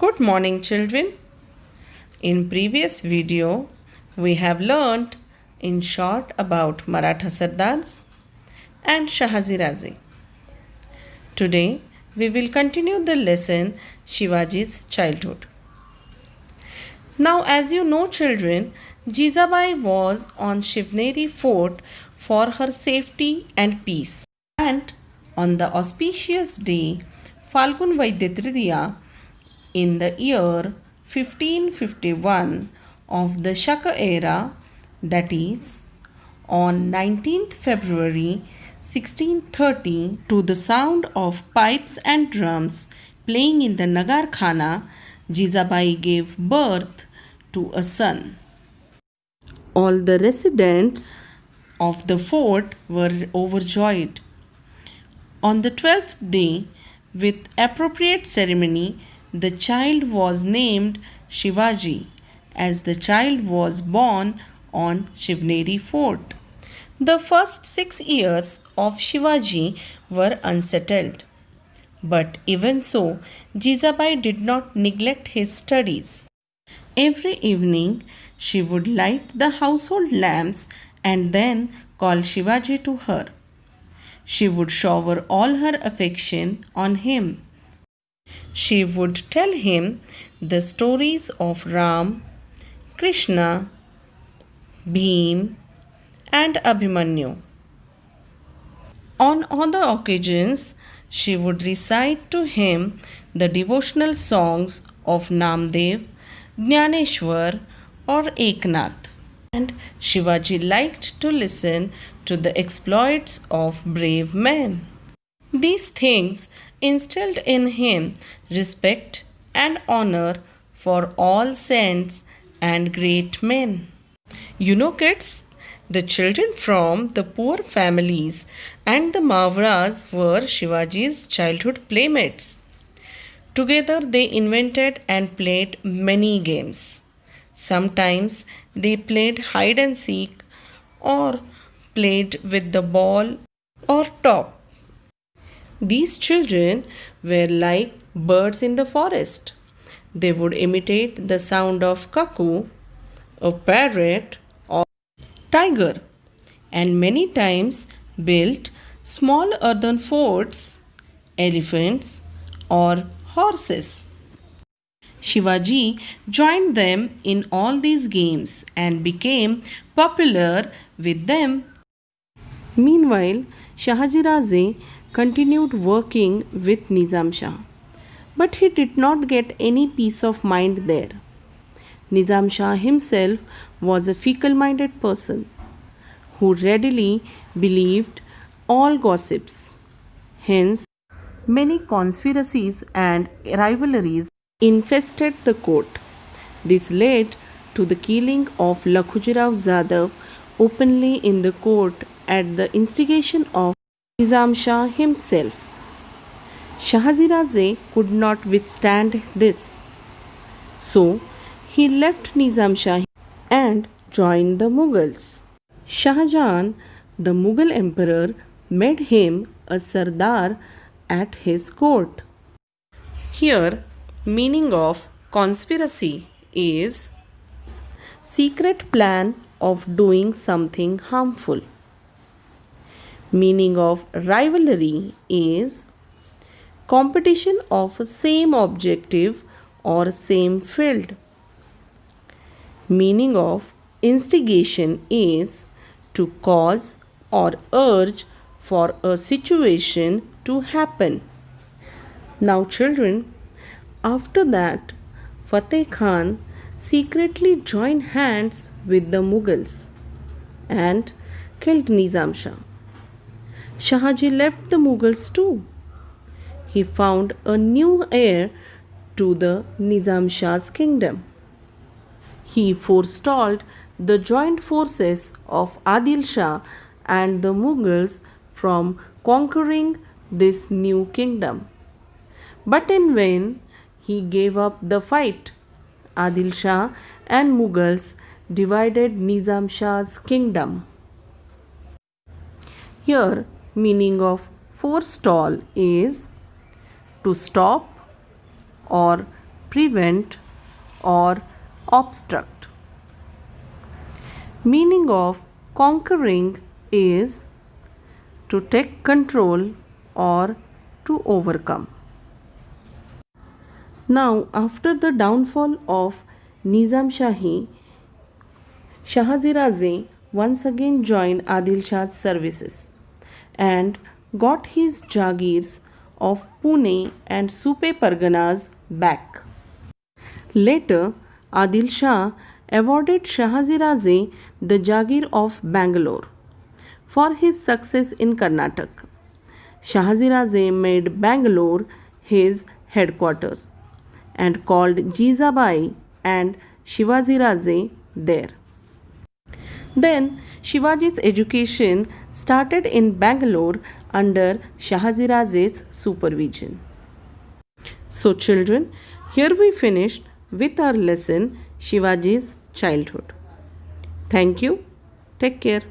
Good morning, children. In previous video, we have learned in short about Maratha Sardars and Shahaji Raje. Today, we will continue the lesson Shivaji's childhood. Now, as you know, children, Jizabai was on Shivneri fort for her safety and peace. And on the auspicious day, Falgun Vaidya Tritiya, in the year 1551 of the Shaka era, that is, on 19th February 1630, to the sound of pipes and drums playing in the Nagar Khana, Jizabai gave birth to a son. All the residents of the fort were overjoyed. On the 12th day, with appropriate ceremony, the child was named Shivaji, as the child was born on Shivneri fort. The first 6 years of Shivaji were unsettled. But even so, Jizabai did not neglect his studies. Every evening, she would light the household lamps and then call Shivaji to her. She would shower all her affection on him. She would tell him the stories of Ram, Krishna, Bhim, and Abhimanyu. On other occasions, she would recite to him the devotional songs of Namdev, Jnaneshwar, or Eknath. And Shivaji liked to listen to the exploits of brave men. These things instilled in him respect and honor for all saints and great men. You know, kids, the children from the poor families and the Mavras were Shivaji's childhood playmates. Together they invented and played many games. Sometimes they played hide and seek or played with the ball or top. These children were like birds in the forest. They would imitate the sound of cuckoo, a parrot, or tiger, and many times built small earthen forts, elephants, or horses. Shivaji joined them in all these games and became popular with them. Meanwhile, Shahaji Raje continued working with Nizam Shah, but he did not get any peace of mind there. Nizam Shah himself was a fickle minded person who readily believed all gossips. Hence, many conspiracies and rivalries infested the court. This led to the killing of Lakhujirao Zadav openly in the court at the instigation of Nizam Shah himself. Shahaji Raje could not withstand this. So, he left Nizam Shah and joined the Mughals. Shah Jahan, the Mughal emperor, made him a Sardar at his court. Here, meaning of conspiracy is secret plan of doing something harmful. Meaning of rivalry is competition of same objective or same field. Meaning of instigation is to cause or urge for a situation to happen. Now, children, after that, Fateh Khan secretly joined hands with the Mughals and killed Nizam Shah. Shahaji left the Mughals too. He found a new heir to the Nizam Shah's kingdom. He forestalled the joint forces of Adil Shah and the Mughals from conquering this new kingdom. But in vain, he gave up the fight. Adil Shah and Mughals divided Nizam Shah's kingdom. Here, meaning of forestall is to stop or prevent, or obstruct. Meaning of conquering is to take control or to overcome. Now, after the downfall of Nizam Shahi, Shahaji Raze once again joined Adil Shah's services and got his Jagirs of Pune and Supe Parganas back. Later, Adil Shah awarded Shahaji Raze the Jagir of Bangalore for his success in Karnataka. Shahaji Raze made Bangalore his headquarters and called Jizabai and Shivaji Raze there. Then Shivaji's education started in Bangalore under Shahaji Raze's supervision. So children, here we finished with our lesson Shivaji's childhood. Thank you. Take care.